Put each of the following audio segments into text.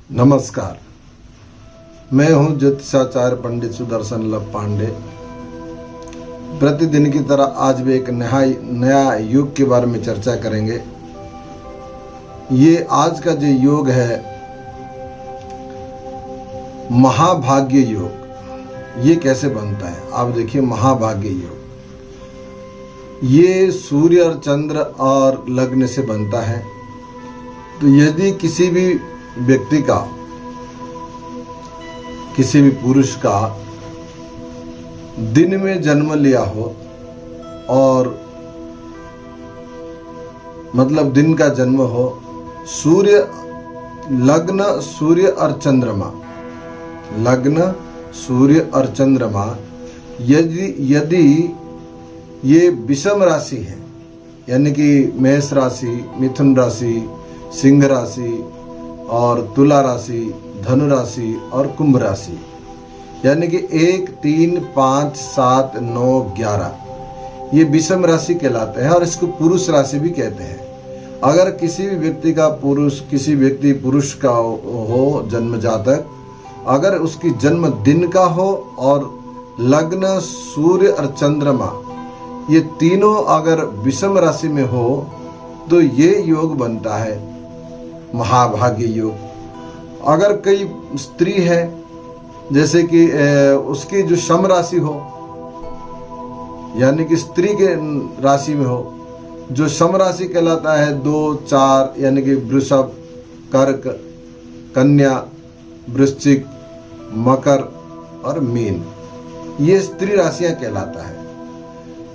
नमस्कार, मैं हूं ज्योतिषाचार्य पंडित सुदर्शन लव पांडे। प्रतिदिन की तरह आज भी एक नया योग के बारे में चर्चा करेंगे। ये आज का जो योग है महाभाग्य योग, ये कैसे बनता है आप देखिए। महाभाग्य योग ये सूर्य और चंद्र और लग्न से बनता है। तो यदि किसी भी व्यक्ति का, किसी भी पुरुष का दिन में जन्म लिया हो और मतलब दिन का जन्म हो, सूर्य लग्न सूर्य और चंद्रमा, लग्न सूर्य और चंद्रमा यदि ये विषम राशि है, यानी कि मेष राशि, मिथुन राशि, सिंह राशि और तुला राशि, धनु राशि और कुंभ राशि, यानी कि 1, 3, 5, 7, 9, 11 ये विषम राशि कहलाते हैं और इसको पुरुष राशि भी कहते हैं। अगर किसी भी व्यक्ति का पुरुष का हो जन्म जातक, अगर उसकी जन्म दिन का हो और लग्न सूर्य और चंद्रमा ये तीनों अगर विषम राशि में हो तो ये योग बनता है महाभाग्य योग। अगर कोई स्त्री है, जैसे कि उसकी जो सम राशि हो, यानी कि स्त्री के राशि में हो, जो सम राशि कहलाता है 2, 4, यानी कि वृषभ, कर्क, कन्या, वृश्चिक, मकर और मीन, ये स्त्री राशियां कहलाता है।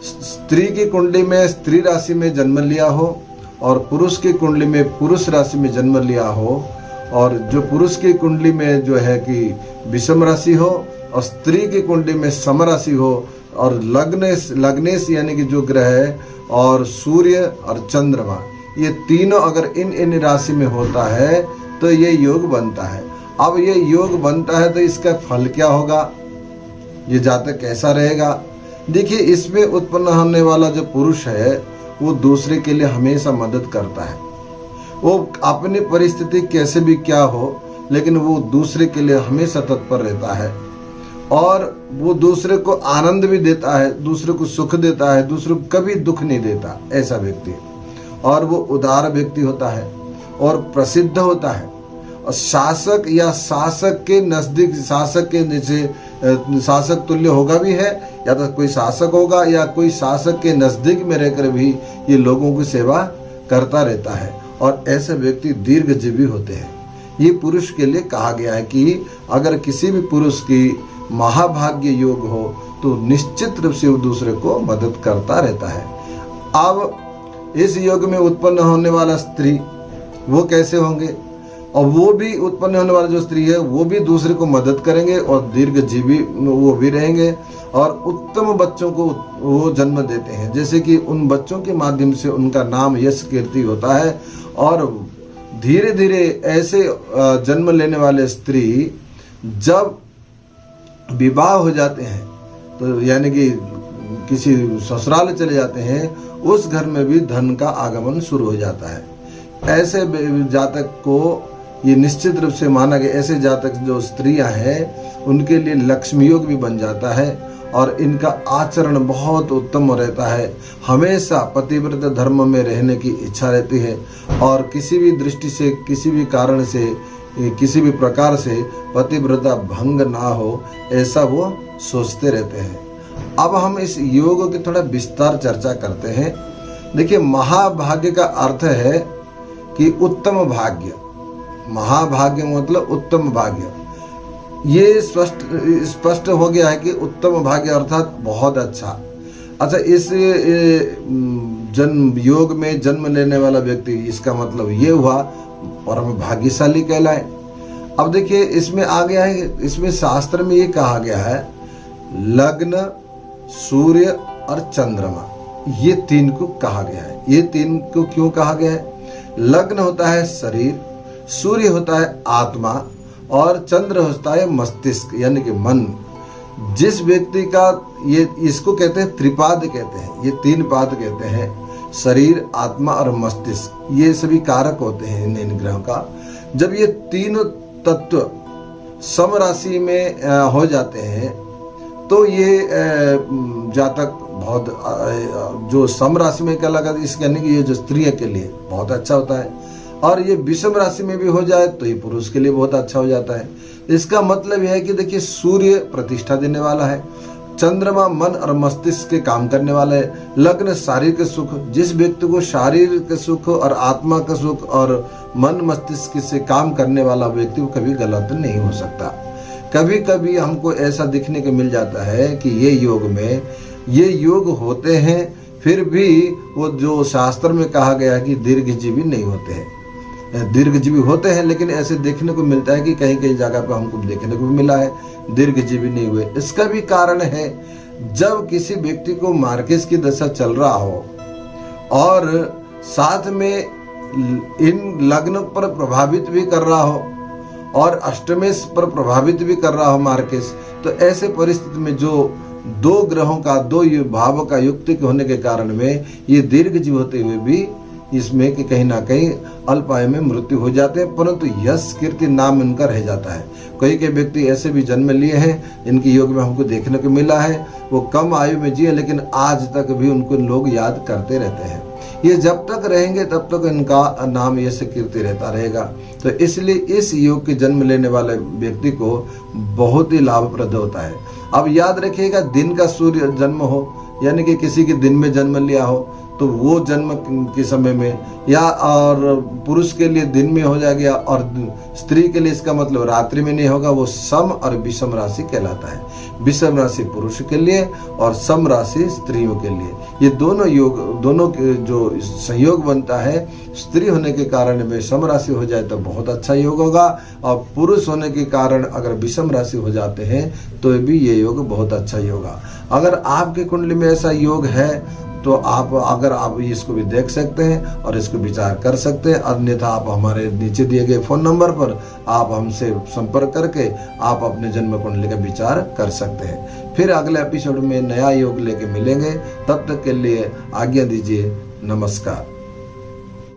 स्त्री की कुंडली में स्त्री राशि में जन्म लिया हो और पुरुष की कुंडली में पुरुष राशि में जन्म लिया हो, और जो पुरुष की कुंडली में जो है कि विषम राशि हो और स्त्री की कुंडली में सम राशि हो, और लग्नेश यानी कि जो ग्रह है और सूर्य और चंद्रमा ये तीनों अगर इन राशि में होता है तो ये योग बनता है। अब ये योग बनता है तो इसका फल क्या होगा, ये जातक कैसा रहेगा। देखिए, इसमें उत्पन्न होने वाला जो पुरुष है वो दूसरे के लिए हमेशा मदद करता है। वो अपनी परिस्थिति कैसे भी क्या हो, लेकिन वो दूसरे के लिए हमेशा तत्पर रहता है और वो दूसरे को आनंद भी देता है, दूसरे को सुख देता है, दूसरे को कभी दुख नहीं देता, ऐसा व्यक्ति। और वो उदार व्यक्ति होता है और प्रसिद्ध होता है और शासक या शासक के नजदीक, शासक के नीचे शासक तुल्य होगा भी है, या तो कोई शासक होगा या कोई शासक के नजदीक में रहकर भी ये लोगों की सेवा करता रहता है और ऐसे व्यक्ति दीर्घजीवी होते हैं। ये पुरुष के लिए कहा गया है कि अगर किसी भी पुरुष की महाभाग्य योग हो तो निश्चित रूप से वो दूसरे को मदद करता रहता है। अब इस योग में उत्पन्न होने वाला स्त्री वो कैसे होंगे, और वो भी उत्पन्न होने वाला जो स्त्री है वो भी दूसरे को मदद करेंगे और दीर्घजीवी वो भी रहेंगे और उत्तम बच्चों को वो जन्म देते हैं। जैसे कि उन बच्चों के माध्यम से उनका नाम यश कीर्ति होता है और धीरे धीरे ऐसे जन्म लेने वाले स्त्री जब विवाह हो जाते हैं तो यानी कि किसी ससुराल चले जाते हैं, उस घर में भी धन का आगमन शुरू हो जाता है। ऐसे जातक को ये निश्चित रूप से माना गया, ऐसे जातक जो स्त्रियां हैं उनके लिए लक्ष्मी योग भी बन जाता है और इनका आचरण बहुत उत्तम रहता है। हमेशा पतिव्रत धर्म में रहने की इच्छा रहती है और किसी भी दृष्टि से, किसी भी कारण से, किसी भी प्रकार से पतिव्रता भंग ना हो, ऐसा वो सोचते रहते हैं। अब हम इस योग की थोड़ा विस्तार चर्चा करते हैं। देखिए, महाभाग्य का अर्थ है कि उत्तम भाग्य। महाभाग्य मतलब उत्तम भाग्य। ये स्पष्ट हो गया है कि उत्तम भाग्य अर्थात बहुत अच्छा। अच्छा, इस जन्म योग में जन्म लेने वाला व्यक्ति, इसका मतलब ये हुआ परम भाग्यशाली कहलाए। अब देखिए, इसमें आ गया है, इसमें शास्त्र में ये कहा गया है लग्न सूर्य और चंद्रमा, ये तीन को कहा गया है। ये तीन को क्यों कहा गया है? लग्न होता है शरीर, सूर्य होता है आत्मा और चंद्र होता है मस्तिष्क यानी कि मन। जिस व्यक्ति का ये, इसको कहते हैं त्रिपाद कहते हैं, ये 3 पाद कहते हैं, शरीर, आत्मा और मस्तिष्क, ये सभी कारक होते हैं इन ग्रहों का। जब ये तीनों तत्व सम राशि में हो जाते हैं तो ये जातक बहुत जो सम राशि में क्या लगा, इसके यानी कि ये जो स्त्रियों के लिए बहुत अच्छा होता है। और ये विषम राशि में भी हो जाए तो ये पुरुष के लिए बहुत अच्छा हो जाता है। इसका मतलब यह है कि देखिए, सूर्य प्रतिष्ठा देने वाला है, चंद्रमा मन और मस्तिष्क के काम करने वाला है, लग्न शारीरिक सुख। जिस व्यक्ति को शारीरिक सुख और आत्मा का सुख और मन मस्तिष्क से काम करने वाला व्यक्ति कभी गलत नहीं हो सकता। कभी कभी हमको ऐसा दिखने को मिल जाता है कि ये योग होते हैं, फिर भी वो जो शास्त्र में कहा गया है कि दीर्घजीवी नहीं होते हैं। दीर्घजीवी होते हैं, लेकिन ऐसे देखने को मिलता है कि कहीं कहीं जगह पर हमको देखने को मिला है दीर्घजीवी नहीं हुए। इसका भी कारण है, जब किसी व्यक्ति को मार्केस की दशा चल रहा हो और साथ में इन लग्न पर प्रभावित भी कर रहा हो और अष्टमेश पर प्रभावित भी कर रहा हो मार्केस, तो ऐसे परिस्थिति में जो दो ग्रहों का, दो भाव का युक्त होने के कारण में ये दीर्घजीवी होते हुए भी इसमें कि कहीं ना कहीं अल्पायु में मृत्यु हो जाते हैं, परंतु यश कीर्ति नाम इनका रह जाता है। कई व्यक्ति ऐसे भी जन्म लिए हैं, इनके योग में हमको देखने को मिला है, वो कम आयु में जिए लेकिन आज तक भी उनको लोग याद करते रहते हैं। ये जब तक रहेंगे तब तक इनका नाम यश कीर्ति रहता रहेगा। तो इसलिए इस योग के जन्म लेने वाले व्यक्ति को बहुत ही लाभप्रद होता है। अब याद रखिएगा, दिन का सूर्य जन्म हो, यानी कि किसी के दिन में जन्म लिया हो तो वो जन्म के समय में, या और पुरुष के लिए दिन में हो जाएगा और स्त्री के लिए इसका मतलब रात्रि में नहीं होगा, वो सम और विषम राशि कहलाता है। विषम राशि पुरुष के लिए और सम राशि स्त्रियों के लिए। ये दोनों योग, दोनों जो संयोग बनता है, स्त्री होने के कारण में सम राशि हो जाए तो बहुत अच्छा योग होगा, और पुरुष होने के कारण अगर विषम राशि हो जाते हैं तो भी ये योग बहुत अच्छा योग होगा। अगर आपके कुंडली में ऐसा योग है तो आप इसको भी देख सकते हैं और इसको विचार कर सकते हैं। अन्यथा आप हमारे नीचे दिए गए फोन नंबर पर आप हमसे संपर्क करके आप अपने जन्म कुंडली का विचार कर सकते हैं। फिर अगले एपिसोड में नया योग लेके मिलेंगे, तब तक के लिए आज्ञा दीजिए। नमस्कार।